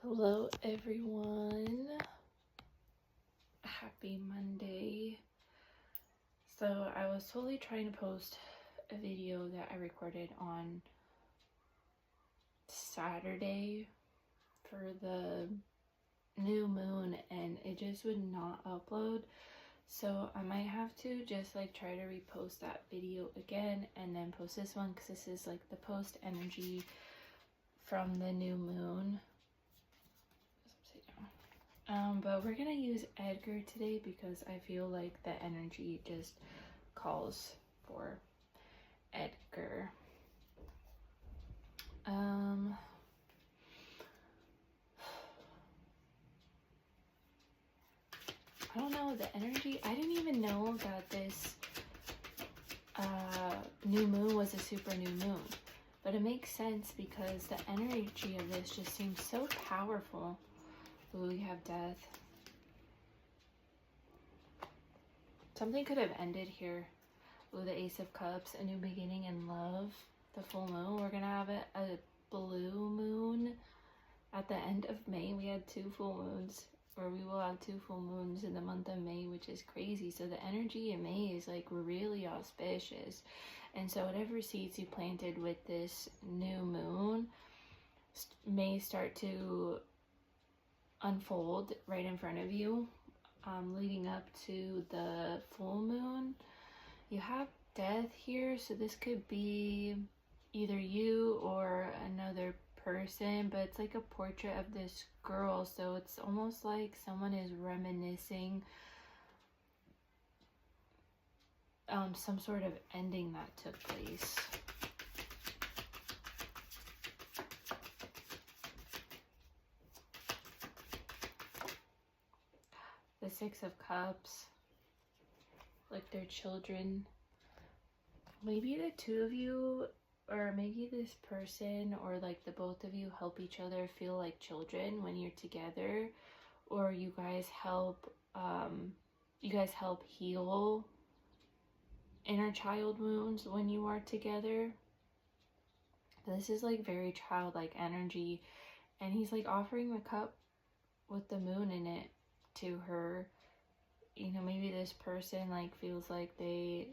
Hello everyone, happy Monday. So I was totally trying to post a video that I recorded on Saturday for the new moon and it just would not upload. So I might have to just like try to repost that video again and then post this one because this is like the post energy from the new moon. But we're gonna use Edgar today because I feel like the energy just calls for Edgar. I don't know, the energy, I didn't even know that this new moon was a super new moon, but it makes sense because the energy of this just seems so powerful. Ooh, we have death. Something could have ended here. Ooh, the Ace of Cups, a new beginning in love. The full moon, we're gonna have a blue moon at the end of May. We had 2 full moons, or we will have 2 full moons in the month of May, which is crazy. So the energy in May is like really auspicious. And so whatever seeds you planted with this new moon may start to unfold right in front of you, leading up to the full moon. You have death here, so this could be either you or another person, but it's like a portrait of this girl, so it's almost like someone is reminiscing some sort of ending that took place. The 6 of Cups, like their children. Maybe the 2 of you, or maybe this person, or like the both of you help each other feel like children when you're together, or you guys help heal inner child wounds when you are together. This is like very childlike energy, and he's like offering the cup with the moon in it to her. You know, maybe this person like feels like they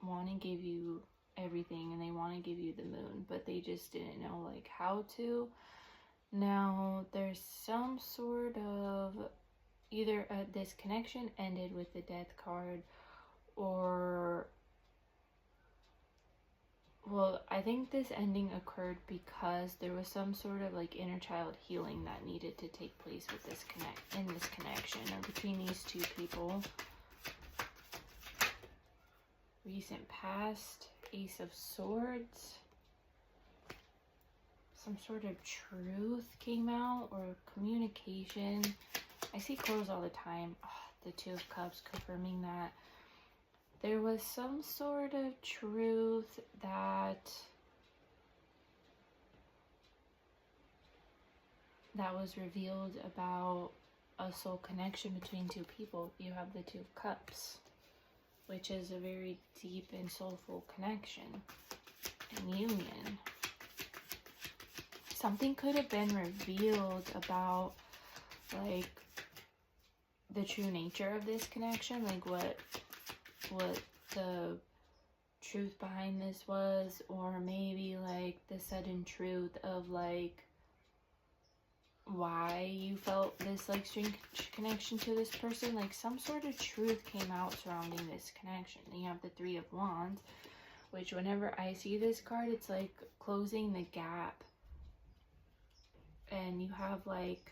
want to give you everything and they want to give you the moon, but they just didn't know like how to. Now there's some sort of either this connection ended with the death card, or well, I think this ending occurred because there was some sort of like inner child healing that needed to take place with this connection or between these 2 people. Recent past, Ace of Swords. Some sort of truth came out, or communication. I see clothes all the time. Oh, the 2 of Cups confirming that there was some sort of truth that was revealed about a soul connection between 2 people. You have the 2 of Cups, which is a very deep and soulful connection and union. Something could have been revealed about like the true nature of this connection, like what the truth behind this was, or maybe like the sudden truth of like why you felt this like strange connection to this person. Like some sort of truth came out surrounding this connection. Then you have the 3 of Wands, which whenever I see this card, it's like closing the gap. And you have like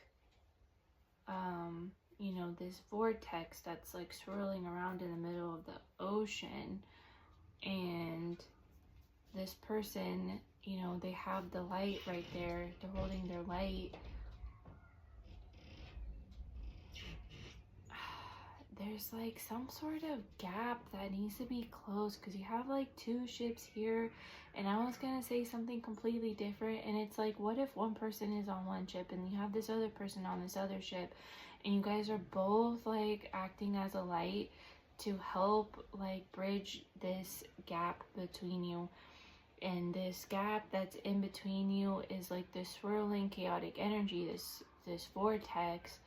you know, this vortex that's like swirling around in the middle of the ocean, and this person, you know, they have the light right there, they're holding their light. There's like some sort of gap that needs to be closed because you have like 2 ships here, and I was gonna say something completely different, and it's like, what if one person is on one ship and you have this other person on this other ship, and you guys are both like acting as a light to help like bridge this gap between you. And this gap that's in between you is like this swirling chaotic energy, this vortex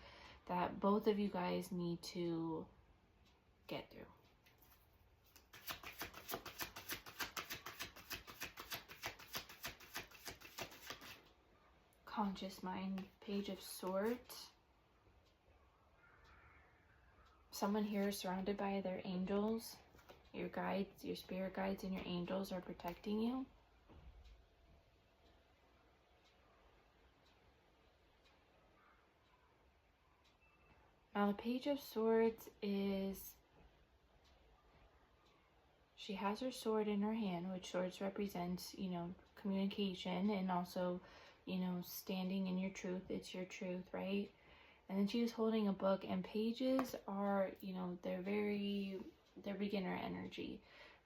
that both of you guys need to get through. Conscious mind, Page of Swords. Someone here is surrounded by their angels. Your guides, your spirit guides, and your angels are protecting you. Now the Page of Swords is, she has her sword in her hand, which swords represents, you know, communication and also, you know, standing in your truth. It's your truth, right? And then she was holding a book, and pages are, you know, they're beginner energy.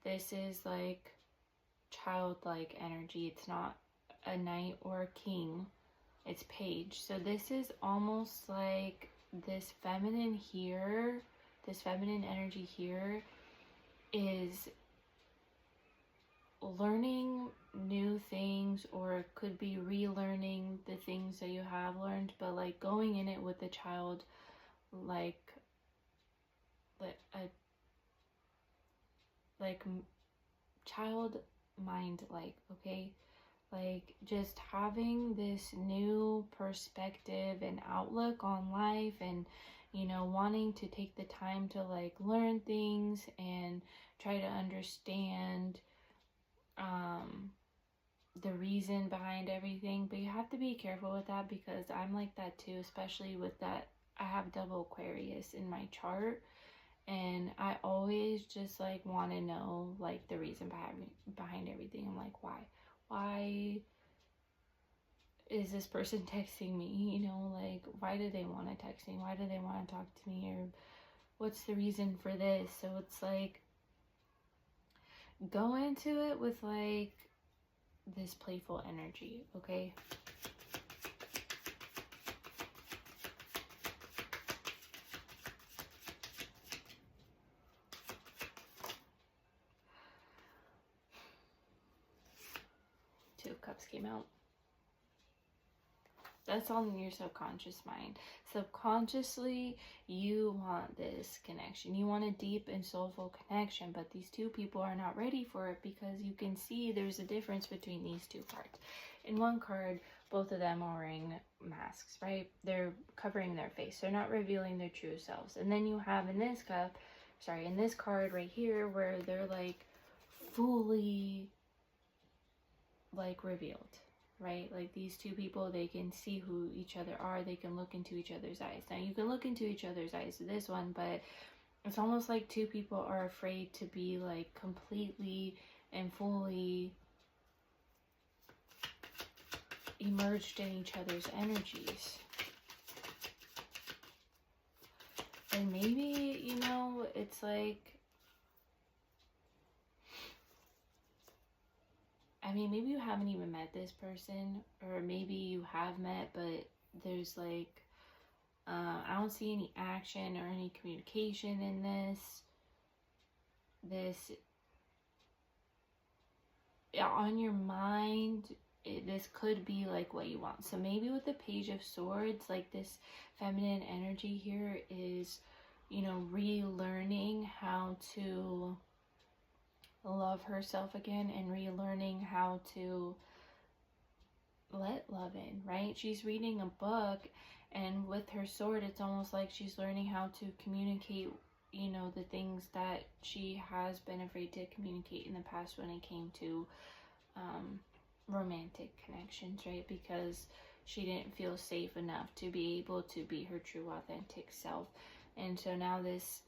This is like childlike energy. It's not a knight or a king. It's page. So this is almost like this feminine here, this feminine energy here is learning new things, or it could be relearning the things that you have learned, but like going in it with a child, like child mind, like, okay, like just having this new perspective and outlook on life, and you know, wanting to take the time to like learn things and try to understand the reason behind everything. But you have to be careful with that, because I'm like that too, especially with that I have double Aquarius in my chart, and I always just like want to know like the reason behind everything. I'm like, why is this person texting me, you know, like why do they want to text me, why do they want to talk to me, or what's the reason for this? So it's like, go into it with like this playful energy, okay? Two of Cups came out. That's all in your subconscious mind. Subconsciously, you want this connection. You want a deep and soulful connection, but these two people are not ready for it, because you can see there's a difference between these two cards. In one card, both of them are wearing masks, right? They're covering their face. They're not revealing their true selves. And then you have in this card right here, where they're like fully like revealed. Right? Like these two people, they can see who each other are. They can look into each other's eyes. Now you can look into each other's eyes to this one, but it's almost like two people are afraid to be like completely and fully immersed in each other's energies. And maybe, you know, it's like, I mean, maybe you haven't even met this person, or maybe you have met, but there's like, I don't see any action or any communication in this. On your mind, this could be like what you want. So maybe with the Page of Swords, like this feminine energy here is, you know, relearning how to love herself again, and relearning how to let love in, right? She's reading a book, and with her sword, it's almost like she's learning how to communicate, you know, the things that she has been afraid to communicate in the past when it came to romantic connections, right? Because she didn't feel safe enough to be able to be her true authentic self. And so now this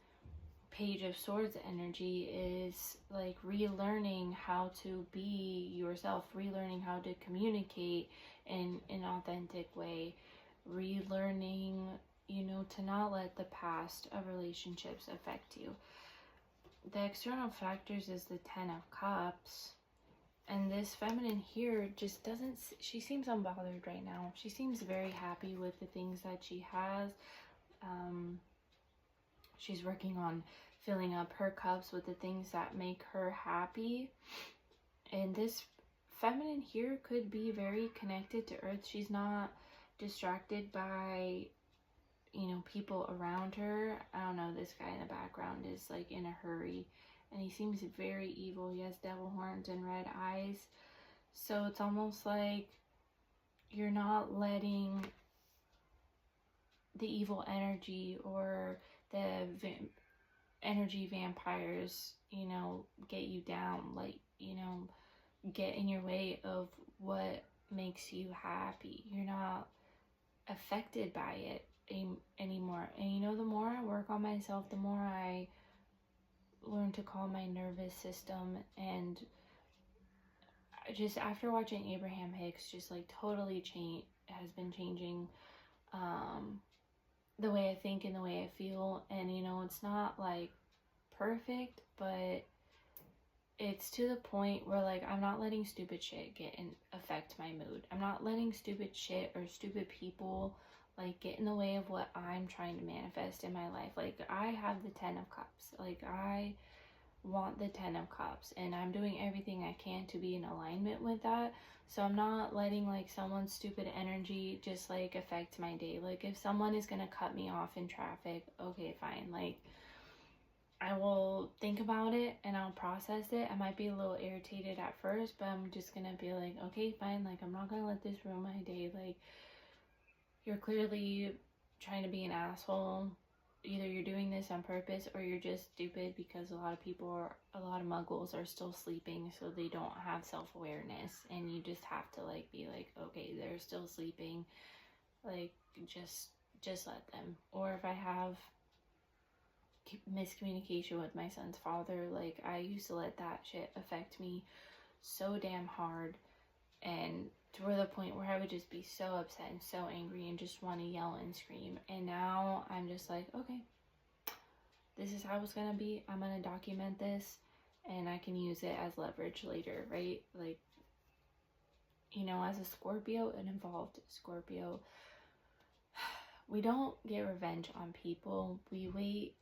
Page of Swords energy is like relearning how to be yourself, relearning how to communicate in an authentic way, relearning, you know, to not let the past of relationships affect you. The external factors is the Ten of Cups, and this feminine here just doesn't, she seems unbothered right now. She seems very happy with the things that she has. She's working on filling up her cups with the things that make her happy. And this feminine here could be very connected to earth. She's not distracted by, you know, people around her. I don't know, this guy in the background is like in a hurry and he seems very evil. He has devil horns and red eyes. So it's almost like you're not letting the evil energy or the energy vampires, you know, get you down, like, you know, get in your way of what makes you happy. You're not affected by it anymore. And you know, the more I work on myself, the more I learn to calm my nervous system. And just after watching Abraham Hicks, just like totally has been changing the way I think and the way I feel. And you know, it's not like perfect, but it's to the point where like I'm not letting stupid shit affect my mood. I'm not letting stupid shit or stupid people like get in the way of what I'm trying to manifest in my life. Like I have the 10 of Cups. Like I want the 10 of Cups and I'm doing everything I can to be in alignment with that. So I'm not letting like someone's stupid energy just like affect my day. Like if someone is gonna cut me off in traffic, okay, fine. Like I will think about it and I'll process it. I might be a little irritated at first, but I'm just gonna be like, okay, fine. Like I'm not gonna let this ruin my day. Like you're clearly trying to be an asshole. Either you're doing this on purpose or you're just stupid, because a lot of muggles are still sleeping, so they don't have self-awareness, and you just have to like be like, okay, they're still sleeping, like just let them. Or if I have miscommunication with my son's father, like I used to let that shit affect me so damn hard, and to the point where I would just be so upset and so angry and just want to yell and scream. And now I'm just like, okay, this is how it's gonna be. I'm gonna document this and I can use it as leverage later, right? Like, you know, as a Scorpio, an involved Scorpio, we don't get revenge on people. We wait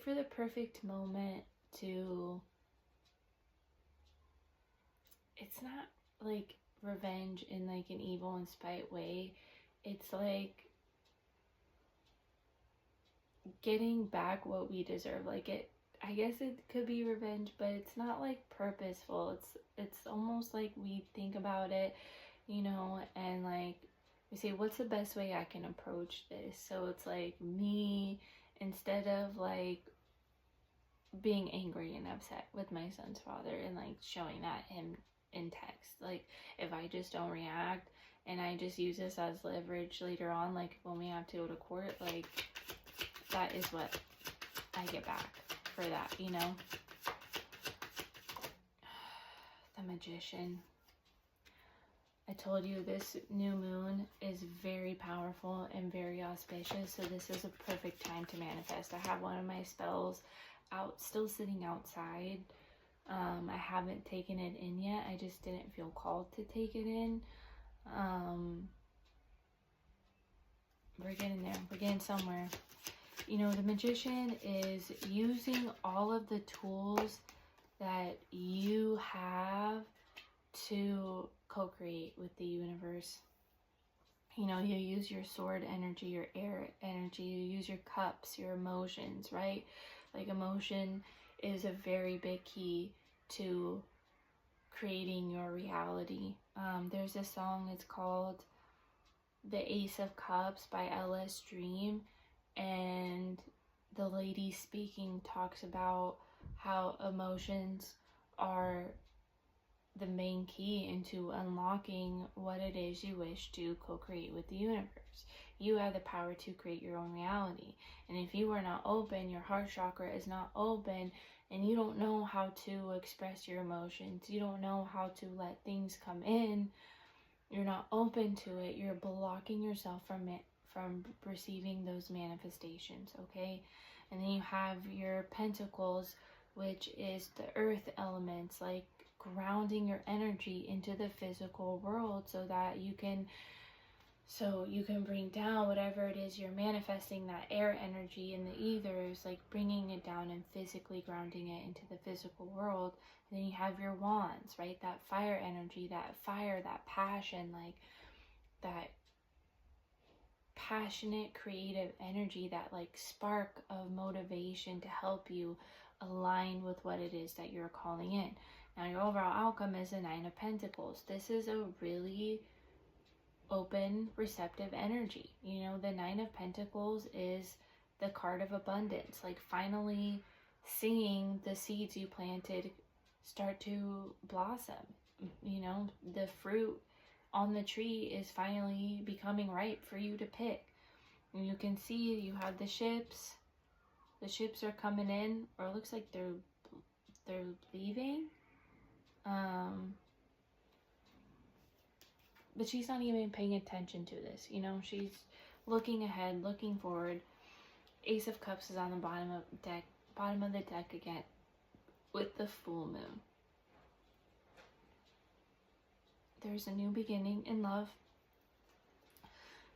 for the perfect moment to, it's not like revenge in like an evil and spite way. It's like getting back what we deserve. Like I guess it could be revenge, but it's not like purposeful. It's almost like we think about it, you know, and like we say, what's the best way I can approach this? So it's like me, instead of like being angry and upset with my son's father and like showing that him in text, like if I just don't react and I just use this as leverage later on, like when we have to go to court, like that is what I get back for that, you know. The Magician. I told you this new moon is very powerful and very auspicious, so this is a perfect time to manifest. I have one of my spells still sitting outside. I haven't taken it in yet. I just didn't feel called to take it in. We're getting there. We're getting somewhere. You know, the Magician is using all of the tools that you have to co-create with the universe. You know, you use your sword energy, your air energy, you use your cups, your emotions, right? Like emotion is a very big key to creating your reality. There's a song, it's called The Ace of Cups by L.S. Dream, and the lady speaking talks about how emotions are the main key into unlocking what it is you wish to co-create with the universe. You have the power to create your own reality. And if you are not open, your heart chakra is not open, and you don't know how to express your emotions, you don't know how to let things come in, you're not open to it, you're blocking yourself from receiving those manifestations, okay? And then you have your pentacles, which is the earth elements, like grounding your energy into the physical world so that you can So you can bring down whatever it is you're manifesting, that air energy in the ethers, like bringing it down and physically grounding it into the physical world. And then you have your wands, right? That fire energy, that fire, that passion, like that passionate, creative energy, that like spark of motivation to help you align with what it is that you're calling in. Now, your overall outcome is a Nine of Pentacles. This is a really open, receptive energy. You know, the Nine of Pentacles is the card of abundance, like finally seeing the seeds you planted start to blossom. You know, the fruit on the tree is finally becoming ripe for you to pick. And you can see you have the ships. The ships are coming in, or it looks like they're leaving. But she's not even paying attention to this. You know, she's looking ahead, looking forward. Ace of Cups is on the bottom of the deck again with the full moon. There's a new beginning in love,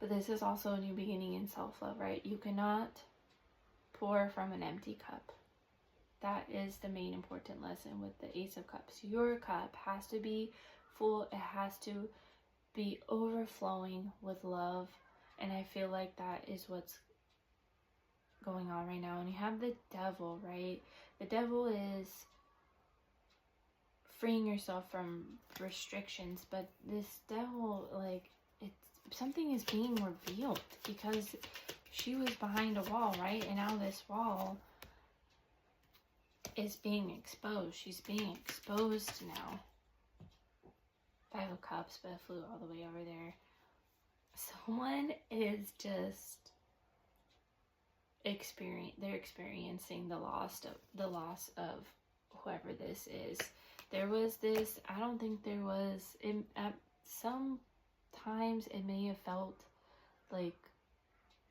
but this is also a new beginning in self-love, right? You cannot pour from an empty cup. That is the main important lesson with the Ace of Cups. Your cup has to be full. It has to be overflowing with love, and I feel like that is what's going on right now. And you have the Devil, right? The Devil is freeing yourself from restrictions, but this Devil, like, it's something is being revealed, because she was behind a wall, right? And now this wall is being exposed. She's being exposed now. Five of Cups, but it flew all the way over there. Someone is just they're experiencing the loss of whoever this is. There was this, I don't think there was, at some times it may have felt like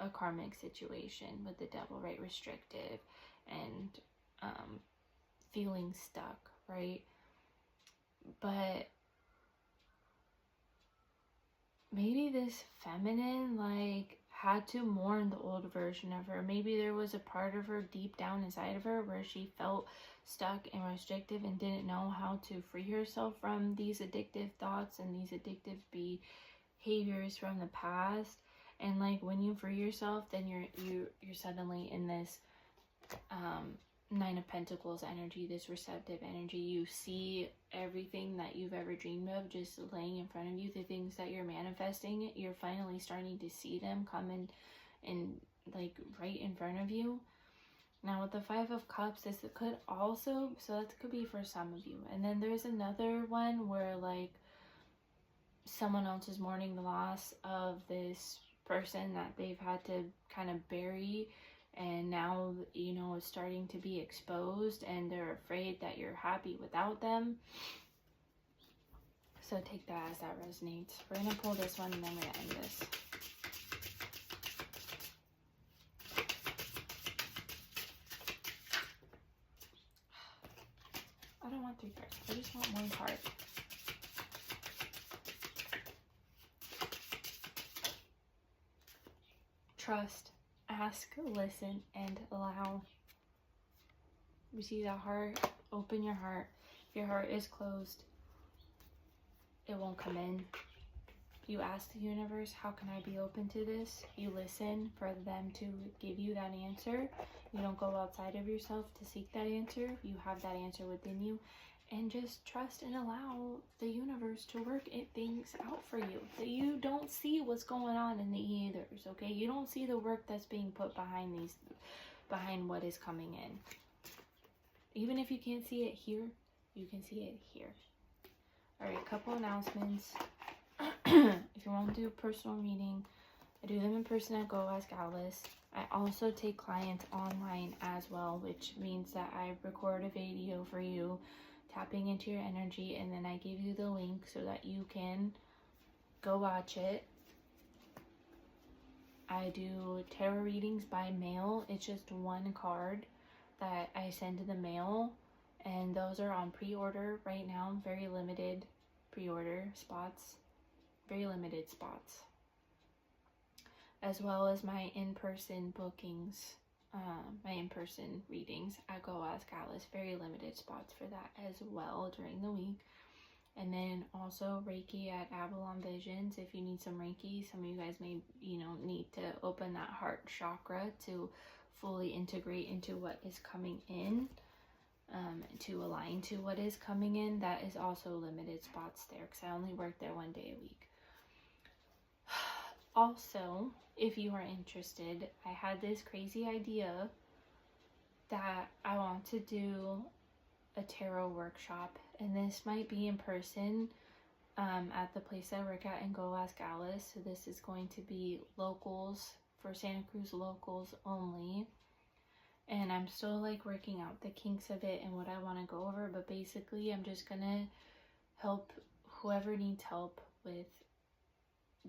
a karmic situation with the Devil, right? Restrictive and feeling stuck, right? But maybe this feminine, like, had to mourn the old version of her. Maybe there was a part of her deep down inside of her where she felt stuck and restrictive and didn't know how to free herself from these addictive thoughts and these addictive behaviors from the past. And like, when you free yourself, then you're suddenly in this Nine of Pentacles energy, this receptive energy. You see everything that you've ever dreamed of just laying in front of you. The things that you're manifesting, you're finally starting to see them come in like right in front of you. Now with the Five of Cups, this could also, so that could be for some of you. And then there's another one where like someone else is mourning the loss of this person that they've had to kind of bury, and now, you know, it's starting to be exposed and they're afraid that you're happy without them. So take that as that resonates. We're going to pull this one and then we're going to end this. I don't want 3 cards. I just want 1 card. Trust. Ask, listen, and allow. You see that heart? Open your heart. If your heart is closed, it won't come in. You ask the universe, how can I be open to this? You listen for them to give you that answer. You don't go outside of yourself to seek that answer. You have that answer within you. And just trust and allow the universe to work things out for you. That you don't see what's going on in the ethers, okay? You don't see the work that's being put behind what is coming in. Even if you can't see it here, you can see it here. All right, couple announcements. If you want to do a personal reading, I do them in person at Go Ask Alice. I also take clients online as well, which means that I record a video for you, tapping into your energy, and then I give you the link so that you can go watch it. I do tarot readings by mail. It's just 1 card that I send to the mail, and those are on pre-order right now. Very limited pre-order spots. Very limited spots. as well as my in-person bookings, my in-person readings at Go Ask Alice. Very limited spots for that as well during the week. And then also Reiki at Avalon Visions. If you need some Reiki, some of you guys may, need to open that heart chakra to fully integrate into what is coming in, to align to what is coming in. That is also limited spots there because I only work there 1 day a week. Also, if you are interested, I had this crazy idea that I want to do a tarot workshop, and this might be in person at the place I work at in Go Ask Alice. So this is going to be locals, for Santa Cruz locals only, and I'm still like working out the kinks of it and what I want to go over, but basically I'm just gonna help whoever needs help with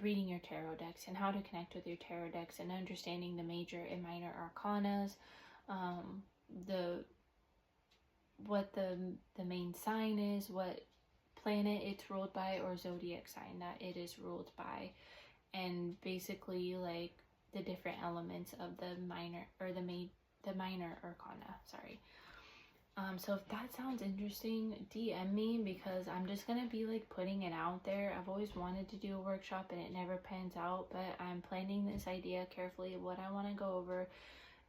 reading your tarot decks and how to connect with your tarot decks and understanding the major and minor arcanas, what the main sign is, what planet it's ruled by, or zodiac sign that it is ruled by, and basically like the different elements of the minor or the minor arcana. Sorry. So if that sounds interesting, DM me, because I'm just gonna be like putting it out there. I've always wanted to do a workshop and it never pans out, but I'm planning this idea carefully of what I want to go over,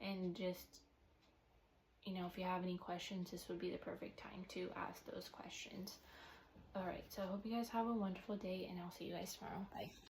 and just, if you have any questions, this would be the perfect time to ask those questions. All right, so I hope you guys have a wonderful day, and I'll see you guys tomorrow. Bye.